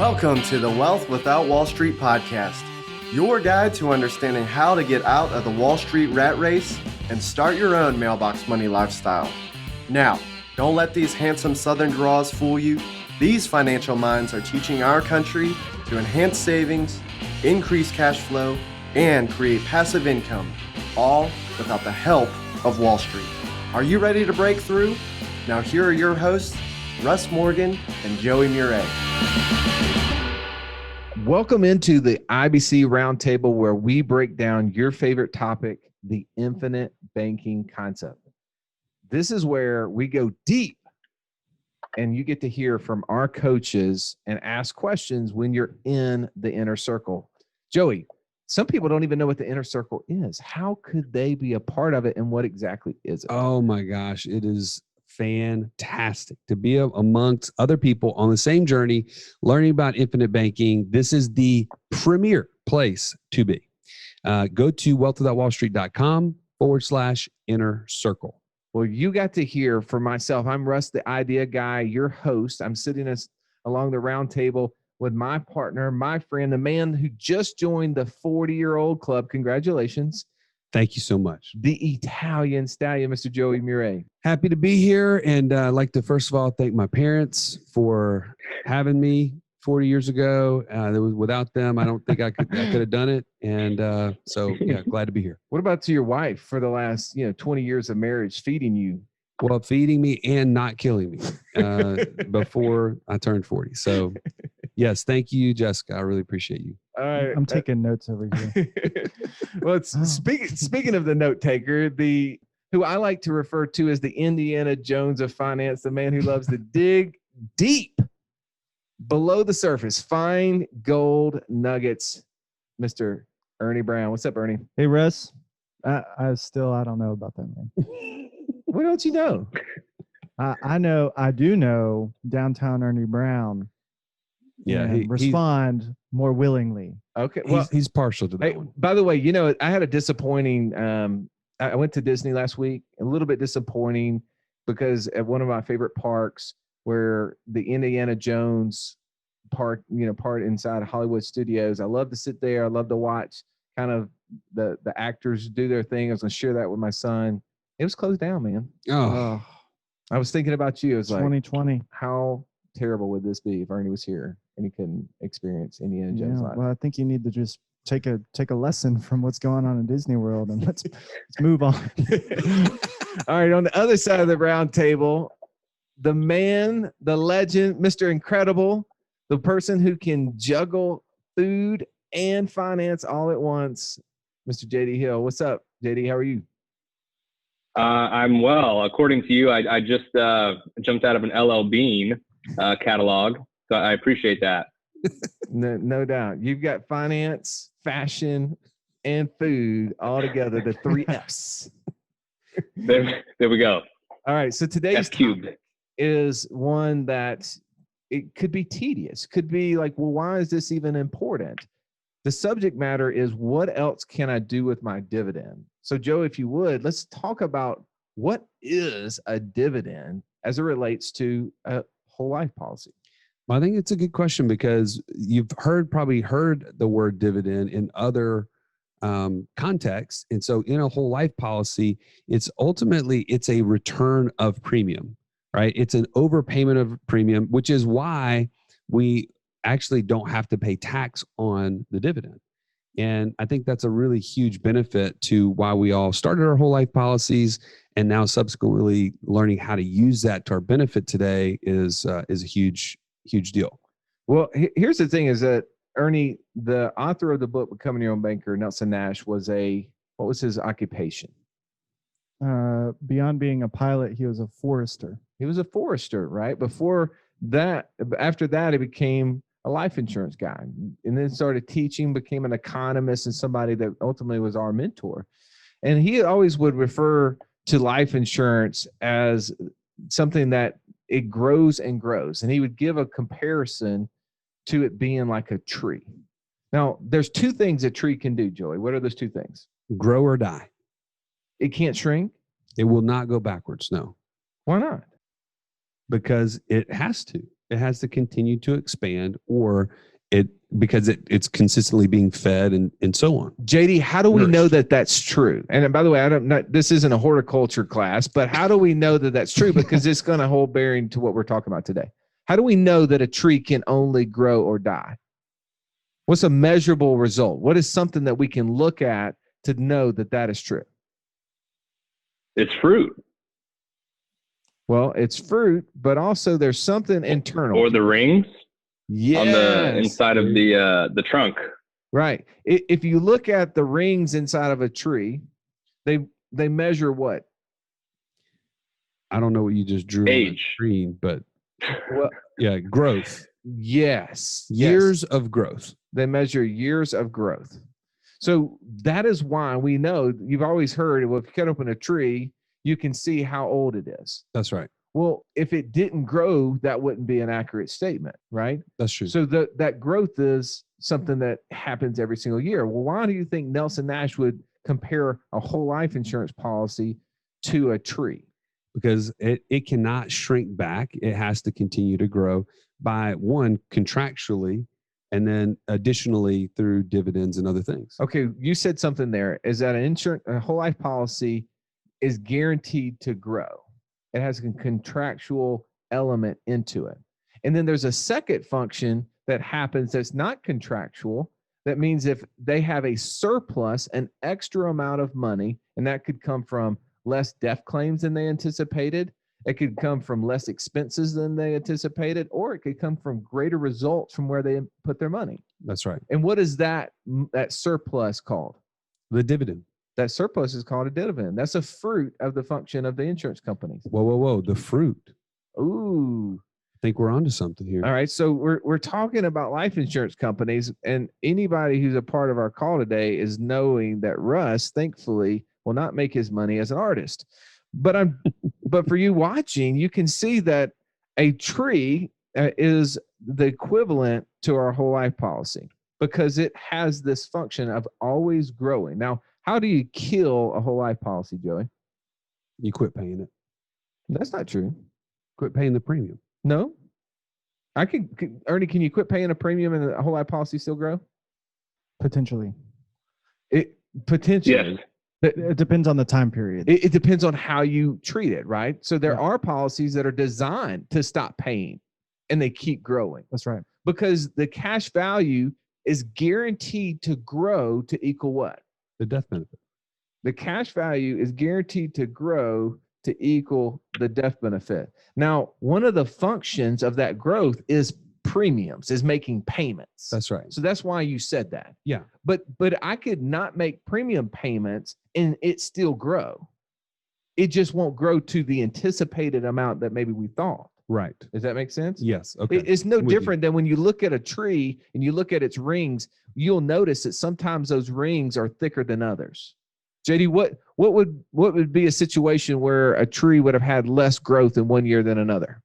Welcome to the Wealth Without Wall Street podcast, your guide to understanding how to get out of the Wall Street rat race and start your own mailbox money lifestyle. Now, don't let these handsome Southern draws fool you. These financial minds are teaching our country to enhance savings, increase cash flow, and create passive income, all without the help of Wall Street. Are you ready to break through? Now here are your hosts, Russ Morgan and Joey Murray. Welcome into the IBC Roundtable, where we break down your favorite topic, the infinite banking concept. This is where we go deep and you get to hear from our coaches and ask questions when you're in the inner circle. Joey, some people don't even know what the inner circle is. How could they be a part of it, and what exactly is it? Oh my gosh, it is fantastic to be amongst other people on the same journey, learning about infinite banking. This is the premier place to be. Go to wealthwithoutwallstreet.com/inner circle. Well, you got to hear from myself. I'm Russ, the idea guy, your host. I'm sitting along the round table with my partner, my friend, the man who just joined the 40-year-old club. Congratulations. Thank you so much. The Italian stallion, Mr. Joey Murray. Happy to be here. And I'd like to, first of all, thank my parents for having me 40 years ago. Without them, I don't think I could have done it. And so, yeah, glad to be here. What about to your wife for the last 20 years of marriage, feeding you? Well, feeding me and not killing me before I turned 40. So, yes, thank you, Jessica. I really appreciate you. All right. I'm taking notes over here. Well, it's speaking of the note taker, who I like to refer to as the Indiana Jones of finance, the man who loves to dig deep below the surface, find gold nuggets, Mr. Ernie Brown. What's up, Ernie? Hey, Russ. I don't know about that, man. What don't you know? I do know downtown Ernie Brown. Yeah, respond more willingly. Okay, well, he's partial to that one. By the way, I had a disappointing. I went to Disney last week. A little bit disappointing because at one of my favorite parks, where the Indiana Jones part inside Hollywood Studios, I love to sit there. I love to watch kind of the actors do their thing. I was going to share that with my son. It was closed down, man. Oh, I was thinking about you. It was 2020. Like, how terrible would this be if Ernie was here and he couldn't experience Indiana Jones life? Well, I think you need to just take a lesson from what's going on in Disney World, and let's move on. All right, on the other side of the round table, the man, the legend, Mr. Incredible, the person who can juggle food and finance all at once, Mr. JD Hill. What's up, JD? How are you? I'm well. According to you, I just jumped out of an LL Bean catalog, so I appreciate that. No doubt. You've got finance, fashion, and food all together, the 3 Fs. There we go. All right, so today's topic is one that it could be tedious. Could be like, well, why is this even important? The subject matter is, what else can I do with my dividend? So, Joe, if you would, let's talk about what is a dividend as it relates to a whole life policy. Well, I think it's a good question because you've probably heard the word dividend in other contexts. And so in a whole life policy, it's a return of premium, right? It's an overpayment of premium, which is why we actually don't have to pay tax on the dividend. And I think that's a really huge benefit to why we all started our whole life policies, and now subsequently learning how to use that to our benefit today is a huge deal. Well, here's the thing: is that Ernie, the author of the book Becoming Your Own Banker, Nelson Nash, what was his occupation? Beyond being a pilot, he was a forester. He was a forester, right? After that, he became a life insurance guy, and then started teaching, became an economist, and somebody that ultimately was our mentor. And he always would refer to life insurance as something that it grows and grows. And he would give a comparison to it being like a tree. Now, there's 2 things a tree can do, Joey. What are those 2 things? Grow or die. It can't shrink? It will not go backwards, no. Why not? Because it has to. It has to continue to expand, or because it's consistently being fed and so on. JD, how do we know Nourished. that that's true? And by the way, this isn't a horticulture class, but how do we know that that's true? Because it's going to hold bearing to what we're talking about today. How do we know that a tree can only grow or die? What's a measurable result? What is something that we can look at to know that that is true? It's fruit Well, it's fruit, but also there's something internal. or the rings Yes. on the inside of the trunk. Right. If you look at the rings inside of a tree, they measure what? I don't know what you just drew on the Age. screen, but Well, yeah, growth. yes. Years of growth. They measure years of growth. So that is why we know, you've always heard, well, if you cut open a tree, you can see how old it is. That's right. Well, if it didn't grow, that wouldn't be an accurate statement, right? That's true. So that growth is something that happens every single year. Well, why do you think Nelson Nash would compare a whole life insurance policy to a tree? Because it cannot shrink back. It has to continue to grow by one, contractually, and then additionally through dividends and other things. Okay, you said something there, is that a whole life policy is guaranteed to grow. It has a contractual element into it. And then there's a second function that happens that's not contractual. That means if they have a surplus, an extra amount of money, and that could come from less death claims than they anticipated. It could come from less expenses than they anticipated, or it could come from greater results from where they put their money. That's right. And what is that surplus called? The dividend. That surplus is called a dividend. That's a fruit of the function of the insurance companies. Whoa. The fruit. Ooh. I think we're onto something here. All right. So we're talking about life insurance companies, and anybody who's a part of our call today is knowing that Russ, thankfully, will not make his money as an artist. But for you watching, you can see that a tree is the equivalent to our whole life policy because it has this function of always growing. Now, how do you kill a whole life policy, Joey? You quit paying it. That's not true. Quit paying the premium. No. Ernie, can you quit paying a premium and the whole life policy still grow? Potentially. Potentially. Yes. It depends on the time period. It depends on how you treat it, right? So there are policies that are designed to stop paying and they keep growing That's right. because the cash value is guaranteed to grow to equal what? The death benefit. The cash value is guaranteed to grow to equal the death benefit. Now, one of the functions of that growth is premiums, is making payments. That's right. So that's why you said that. Yeah. But I could not make premium payments and it still grow. It just won't grow to the anticipated amount that maybe we thought. Right. Does that make sense? Yes. Okay. It's no I'm with you. different than when you look at a tree and you look at its rings, you'll notice that sometimes those rings are thicker than others. JD, what would be a situation where a tree would have had less growth in one year than another?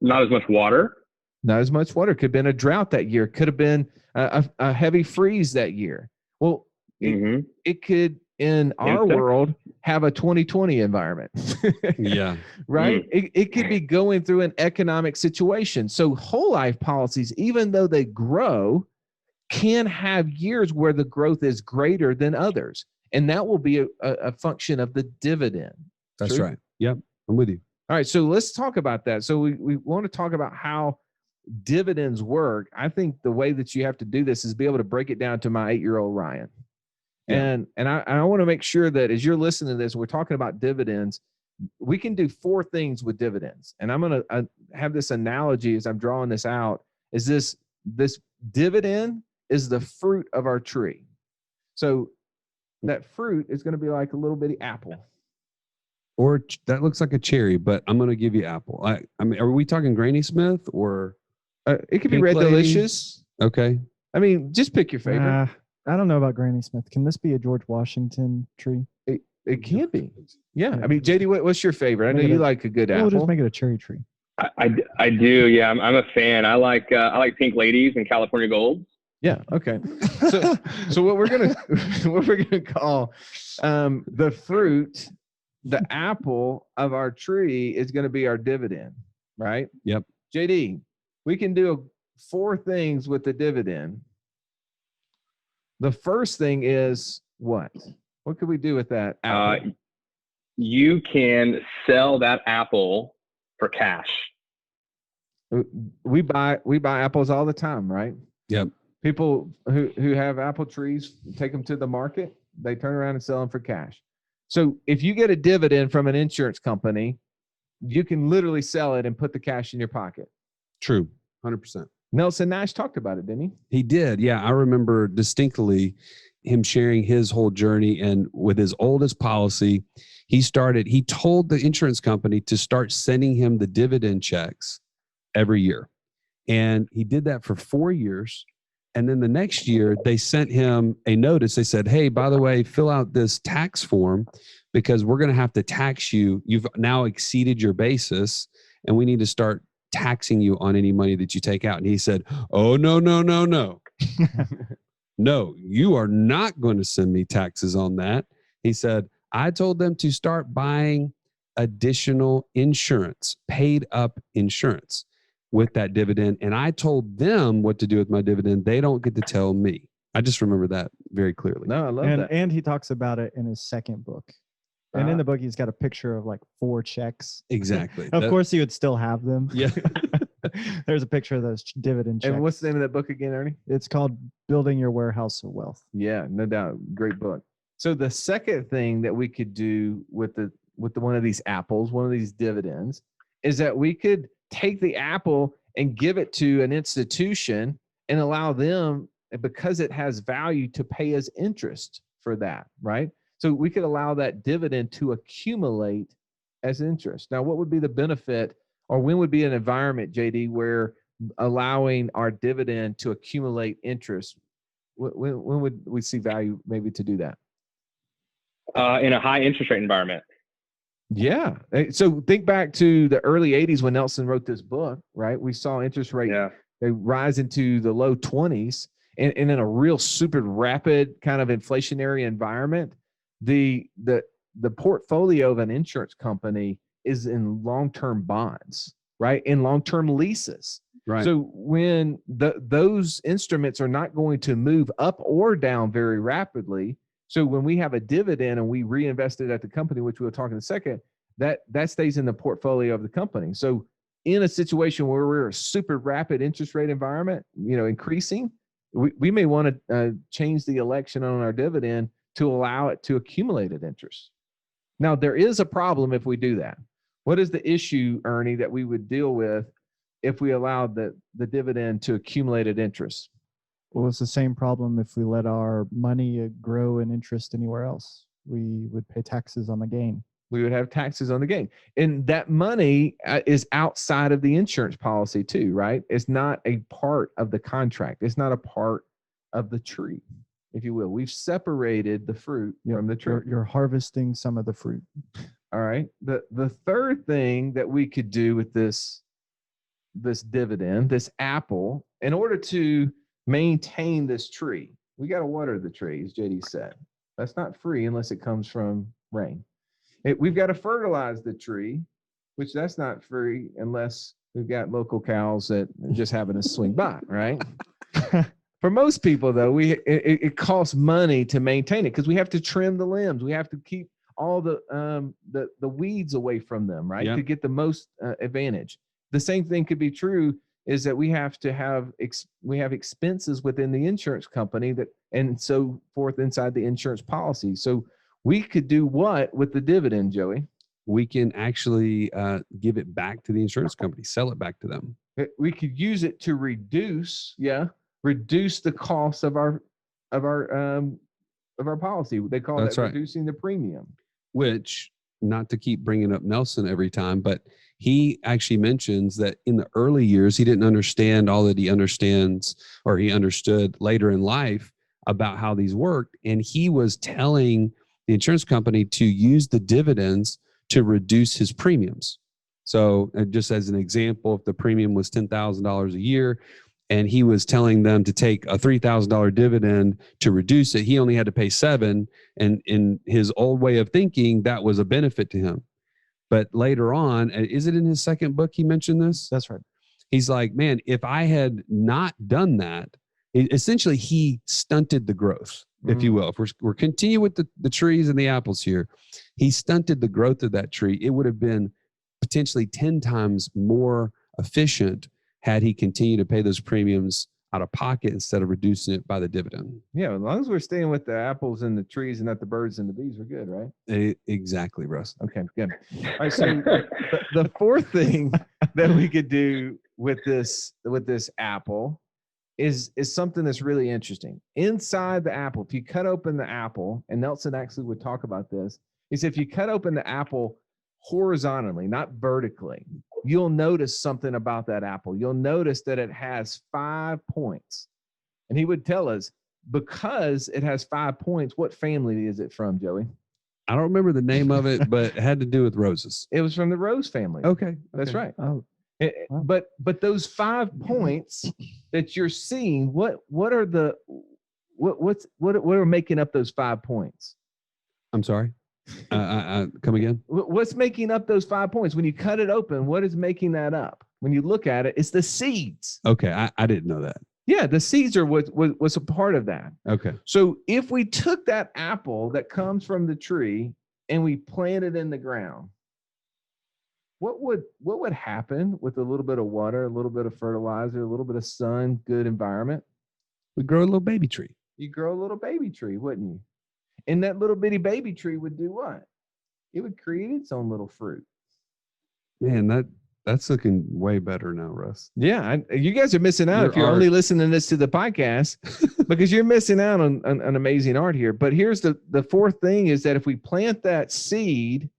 Not as much water. Not as much water. Could have been a drought that year. Could have been a heavy freeze that year. Well, it could, in our world, have a 2020 environment. Yeah. Right? It could be going through an economic situation. So whole life policies, even though they grow, can have years where the growth is greater than others. And that will be a function of the dividend. That's True? right. Yep. I'm with you. All right. So let's talk about that. So we want to talk about how dividends work. I think the way that you have to do this is be able to break it down to my 8-year-old Ryan. Yeah. And I want to make sure that as you're listening to this, we're talking about dividends. We can do 4 things with dividends. And I'm going to have this analogy as I'm drawing this out, is this dividend is the fruit of our tree. So that fruit is going to be like a little bitty apple. Or that looks like a cherry, but I'm going to give you apple. I mean, are we talking Granny Smith or it could be Pink Red Lady? Delicious. Okay. I mean, just pick your favorite. I don't know about Granny Smith. Can this be a George Washington tree? It can be. Yeah. I mean, JD, what's your favorite? I know you like a good apple. We'll just make it a cherry tree. I do. Yeah, I'm a fan. I like Pink Ladies and California Golds. Yeah. Okay. So what we're gonna call the fruit, the apple of our tree is going to be our dividend, right? Yep. JD, we can do 4 things with the dividend. The first thing is what? What could we do with that apple? You can sell that apple for cash. We buy apples all the time, right? Yep. People who have apple trees, take them to the market, they turn around and sell them for cash. So if you get a dividend from an insurance company, you can literally sell it and put the cash in your pocket. True. 100%. Nelson Nash talked about it, didn't he? He did. Yeah. I remember distinctly him sharing his whole journey, and with his oldest policy, he told the insurance company to start sending him the dividend checks every year. And he did that for 4 years. And then the next year they sent him a notice. They said, hey, by the way, fill out this tax form because we're going to have to tax you. You've now exceeded your basis and we need to start taxing you on any money that you take out. And he said, oh, no. No, you are not going to send me taxes on that. He said, I told them to start buying additional insurance, paid up insurance with that dividend. And I told them what to do with my dividend. They don't get to tell me. I just remember that very clearly. No, I love that. And he talks about it in his second book. And in the book, he's got a picture of like 4 checks. Exactly. Of course, he would still have them. Yeah. There's a picture of those dividend checks. And what's the name of that book again, Ernie? It's called Building Your Warehouse of Wealth. Yeah, no doubt. Great book. So the second thing that we could do with the one of these apples, one of these dividends, is that we could take the apple and give it to an institution and allow them, because it has value, to pay us interest for that, right? So we could allow that dividend to accumulate as interest. Now, what would be the benefit, or when would be an environment, JD, where allowing our dividend to accumulate interest, when would we see value maybe to do that? In a high interest rate environment. Yeah. So think back to the early 80s when Nelson wrote this book, right? We saw interest rate they rise into the low 20s, and in a real super rapid kind of inflationary environment, the portfolio of an insurance company is in long-term bonds, right? In long-term leases. Right. So when those instruments are not going to move up or down very rapidly, so when we have a dividend and we reinvest it at the company, which we'll talk in a second, that stays in the portfolio of the company. So in a situation where we're a super rapid interest rate environment, increasing, we may want to change the election on our dividend to allow it to accumulate at interest. Now, there is a problem if we do that. What is the issue, Ernie, that we would deal with if we allowed the dividend to accumulate at interest? Well, it's the same problem if we let our money grow in interest anywhere else. We would pay taxes on the gain. We would have taxes on the gain. And that money is outside of the insurance policy too, right? It's not a part of the contract. It's not a part of the tree, if you will. We've separated the fruit from the tree. You're harvesting some of the fruit. All right. The third thing that we could do with this dividend, this apple, in order to maintain this tree, we got to water the tree, as JD said. That's not free unless it comes from rain. We've got to fertilize the tree, which that's not free unless we've got local cows that just happen to swing by, right? For most people, though, it costs money to maintain it because we have to trim the limbs. We have to keep all the weeds away from them, right? Yep. To get the most advantage. The same thing could be true is that we have to have expenses within the insurance company and so forth inside the insurance policy. So we could do what with the dividend, Joey? We can actually give it back to the insurance company, sell it back to them. We could use it to reduce the cost of our policy. They call that reducing the premium. Which, not to keep bringing up Nelson every time, but he actually mentions that in the early years, he didn't understand all that he understands, or he understood later in life about how these worked. And he was telling the insurance company to use the dividends to reduce his premiums. So just as an example, if the premium was $10,000 a year, and he was telling them to take a $3,000 dividend to reduce it, he only had to pay $7,000. And in his old way of thinking, that was a benefit to him. But later on, is it in his second book he mentioned this? That's right. He's like, man, if I had not done that, essentially he stunted the growth, if you will. If we're continue with the trees and the apples here, he stunted the growth of that tree. It would have been potentially 10 times more efficient had he continued to pay those premiums out of pocket instead of reducing it by the dividend. Yeah, as long as we're staying with the apples and the trees and not the birds and the bees, we're good, right? Exactly, Russ. Okay, good. All right, so the fourth thing that we could do with this apple is something that's really interesting. Inside the apple, if you cut open the apple, and Nelson actually would talk about this, is if you cut open the apple horizontally, not vertically, you'll notice something about that apple. You'll notice that it has 5 points. And he would tell us, because it has 5 points, what family is it from, Joey? I don't remember the name of it, but it had to do with roses. It was from the rose family. Okay. That's right. Oh, But those 5 points that you're seeing, what are making up those 5 points? I'm sorry. Come again? What's making up those 5 points? When you cut it open, what is making that up? When you look at it, it's the seeds. Okay, I didn't know that. Yeah, the seeds are what's a part of that. Okay. So if we took that apple that comes from the tree and we planted it in the ground, what would happen with a little bit of water, a little bit of fertilizer, a little bit of sun, good environment? We grow a little baby tree. You grow a little baby tree, wouldn't you? And that little bitty baby tree would do what? It would create its own little fruit. Man, that's looking way better now, Russ. Yeah, you guys are missing out if you're only listening this to the podcast, because you're missing out on amazing art here. But here's the fourth thing is that if we plant that seed,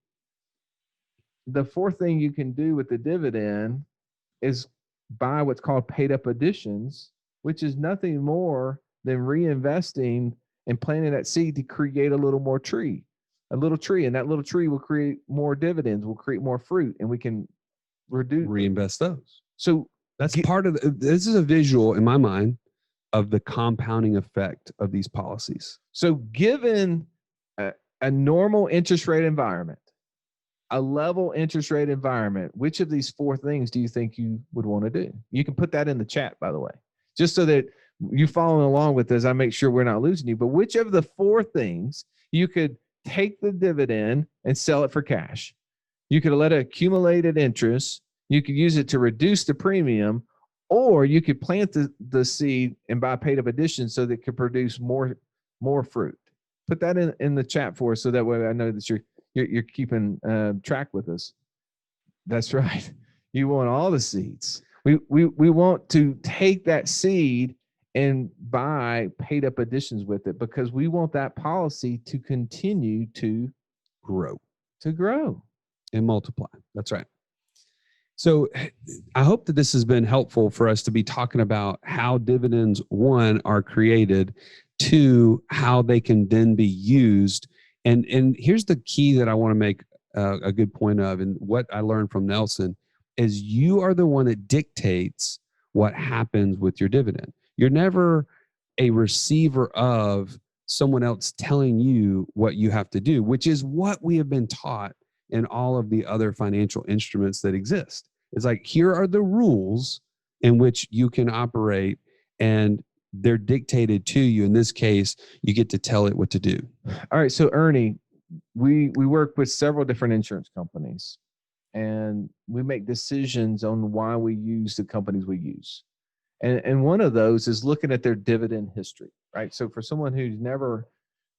the fourth thing you can do with the dividend is buy what's called paid up additions, which is nothing more than reinvesting and planting that seed to create a little tree. And that little tree will create more dividends, will create more fruit, and we can reinvest those. So that's part of this is a visual in my mind of the compounding effect of these policies. So given a normal interest rate environment, a level interest rate environment, which of these 4 things do you think you would want to do? You can put that in the chat, by the way, just so that you following along with this, I make sure we're not losing you. But which of the 4 things you could take the dividend and sell it for cash? You could let it accumulate interest. You could use it to reduce the premium, or you could plant the seed and buy paid up additions so that it could produce more fruit. Put that in the chat for us so that way I know that you're keeping track with us. That's right. You want all the seeds. We want to take that seed and buy paid up additions with it, because we want that policy to continue to grow and multiply. That's right. So I hope that this has been helpful for us to be talking about how dividends, 1, are created, 2, how they can then be used. And here's the key that I want to make a good point of, and what I learned from Nelson is you are the one that dictates what happens with your dividend. You're never a receiver of someone else telling you what you have to do, which is what we have been taught in all of the other financial instruments that exist. It's like, here are the rules in which you can operate, and they're dictated to you. In this case, you get to tell it what to do. All right. So Ernie, we work with several different insurance companies, and we make decisions on why we use the companies we use. And one of those is looking at their dividend history, right? So for someone who's never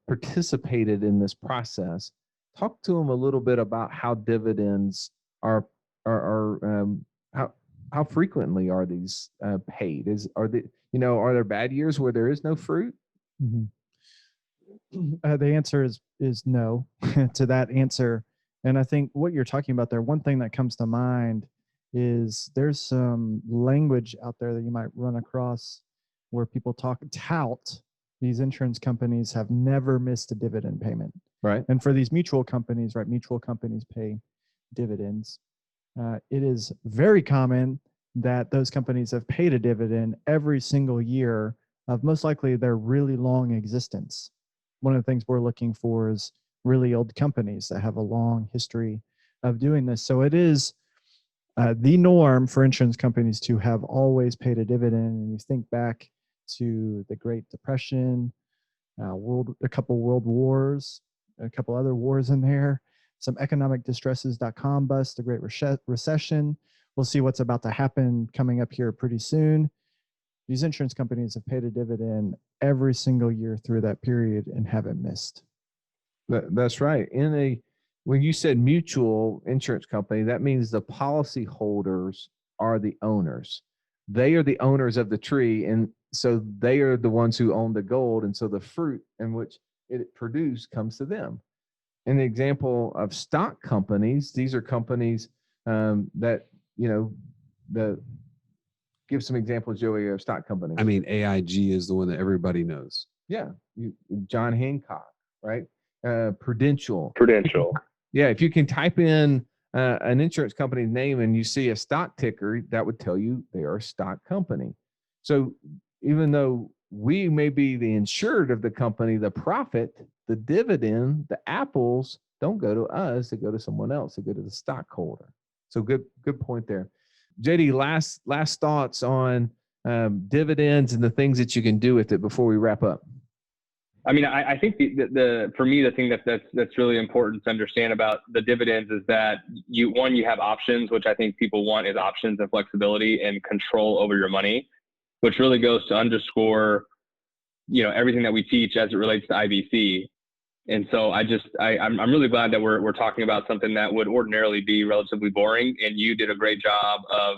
participated in this process, talk to them a little bit about how dividends are how frequently are these paid? Are there bad years where there is no fruit? Mm-hmm. The answer is no to that answer. And I think what you're talking about there, one thing that comes to mind is there's some language out there that you might run across where people tout these insurance companies have never missed a dividend payment. Right. And for these mutual companies, right, mutual companies pay dividends. It is very common that those companies have paid a dividend every single year of most likely their really long existence. One of the things we're looking for is really old companies that have a long history of doing this. So it is the norm for insurance companies to have always paid a dividend. And you think back to the Great Depression, a couple world wars, a couple other wars in there, some economic distresses.com bust, the Great Recession. We'll see what's about to happen coming up here pretty soon. These insurance companies have paid a dividend every single year through that period and haven't missed. That's right. When you said mutual insurance company, that means the policy holders are the owners. They are the owners of the tree, and so they are the ones who own the gold, and so the fruit in which it produced comes to them. An example of stock companies, these are companies that, give some examples, Joey, of stock companies. I mean, AIG is the one that everybody knows. Yeah. John Hancock, right? Prudential. Yeah. If you can type in an insurance company's name and you see a stock ticker, that would tell you they are a stock company. So even though we may be the insured of the company, the profit, the dividend, the apples don't go to us, they go to someone else, they go to the stockholder. So good point there. JD, last thoughts on dividends and the things that you can do with it before we wrap up. I mean, I think for me, the thing that's really important to understand about the dividends is that you have options, which I think people want is options and flexibility and control over your money, which really goes to underscore, everything that we teach as it relates to IBC. And so I'm really glad that we're talking about something that would ordinarily be relatively boring. And you did a great job of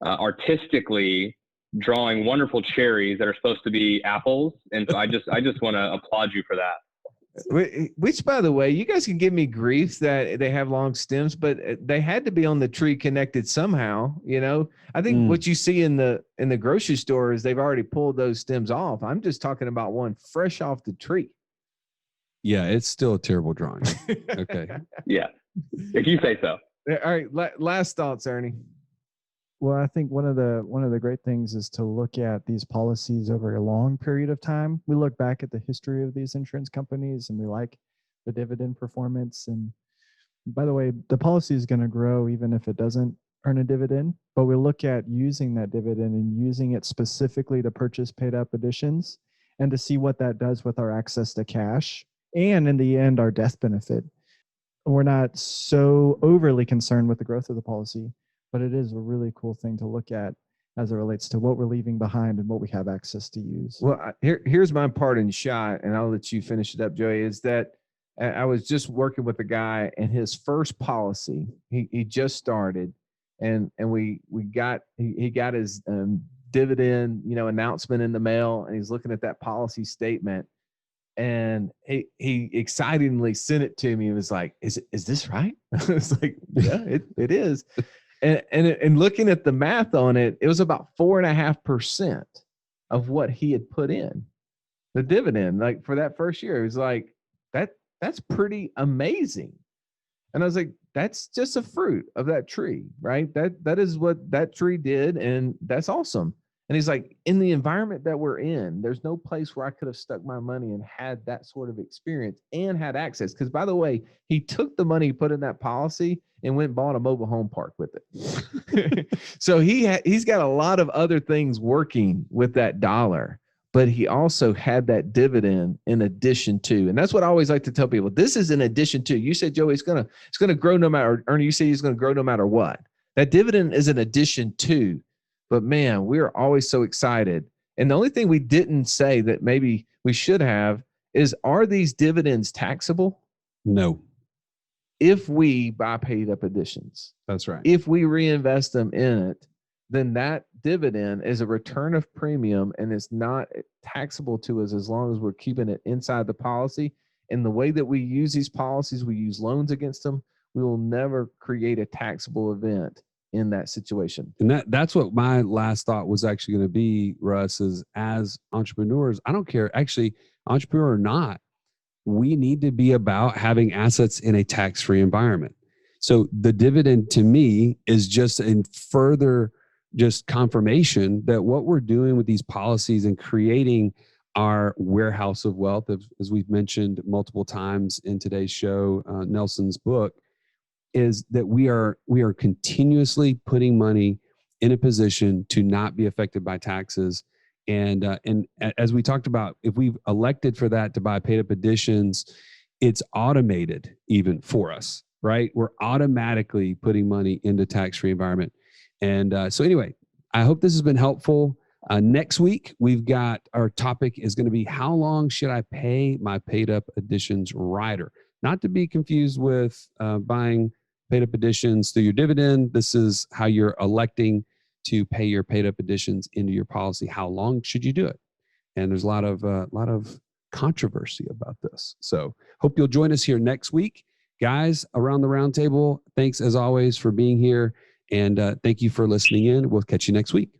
artistically drawing wonderful cherries that are supposed to be apples. And so I just want to applaud you for that. Which, by the way, you guys can give me grief that they have long stems, but they had to be on the tree connected somehow. I think what you see in the grocery store is they've already pulled those stems off. I'm just talking about one fresh off the tree. Yeah, it's still a terrible drawing. Okay. Yeah, if you say so. All right. Last thoughts, Ernie. Well, I think one of the great things is to look at these policies over a long period of time. We look back at the history of these insurance companies and we like the dividend performance. And by the way, the policy is going to grow even if it doesn't earn a dividend, but we look at using that dividend and using it specifically to purchase paid up additions and to see what that does with our access to cash and in the end, our death benefit. We're not so overly concerned with the growth of the policy, but it is a really cool thing to look at as it relates to what we're leaving behind and what we have access to use. Well, here's my part in shot, and I'll let you finish it up, Joey, is that I was just working with a guy and his first policy, he just started and he got his dividend, announcement in the mail, and he's looking at that policy statement. And he excitingly sent it to me and was like, is this right? I was like, yeah, it is. And looking at the math on it, it was about 4.5% of what he had put in the dividend. Like for that first year, it was like, that's pretty amazing. And I was like, that's just a fruit of that tree, right? That is what that tree did. And that's awesome. And he's like, in the environment that we're in, there's no place where I could have stuck my money and had that sort of experience and had access. Because by the way, he took the money he put in that policy and went and bought a mobile home park with it. So he's got a lot of other things working with that dollar, but he also had that dividend in addition to. And that's what I always like to tell people. This is in addition to. You said, Joey, it's gonna grow no matter. Ernie, you say he's gonna grow no matter what. That dividend is an addition to. But man, we're always so excited. And the only thing we didn't say that maybe we should have is, are these dividends taxable? No. If we buy paid up additions. That's right. If we reinvest them in it, then that dividend is a return of premium and it's not taxable to us as long as we're keeping it inside the policy. And the way that we use these policies, we use loans against them. We will never create a taxable event in that situation. And that's what my last thought was actually going to be, Russ, is as entrepreneurs, I don't care, actually, entrepreneur or not, we need to be about having assets in a tax-free environment. So the dividend to me is just in further just confirmation that what we're doing with these policies and creating our warehouse of wealth, as we've mentioned multiple times in today's show, Nelson's book, is that we are continuously putting money in a position to not be affected by taxes. And as we talked about, if we've elected for that to buy paid up additions, it's automated even for us, right? We're automatically putting money into tax-free environment. And so anyway, I hope this has been helpful. Next week, we've got our topic is going to be how long should I pay my paid up additions rider? Not to be confused with buying paid up additions through your dividend. This is how you're electing to pay your paid up additions into your policy. How long should you do it? And there's a lot of controversy about this. So hope you'll join us here next week. Guys, around the round table, thanks as always for being here. And thank you for listening in. We'll catch you next week.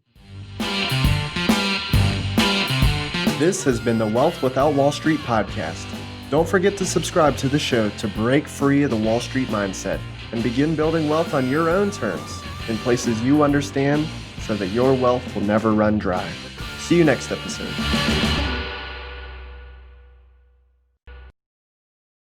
This has been the Wealth Without Wall Street podcast. Don't forget to subscribe to the show to break free of the Wall Street mindset and begin building wealth on your own terms in places you understand so that your wealth will never run dry. See you next episode.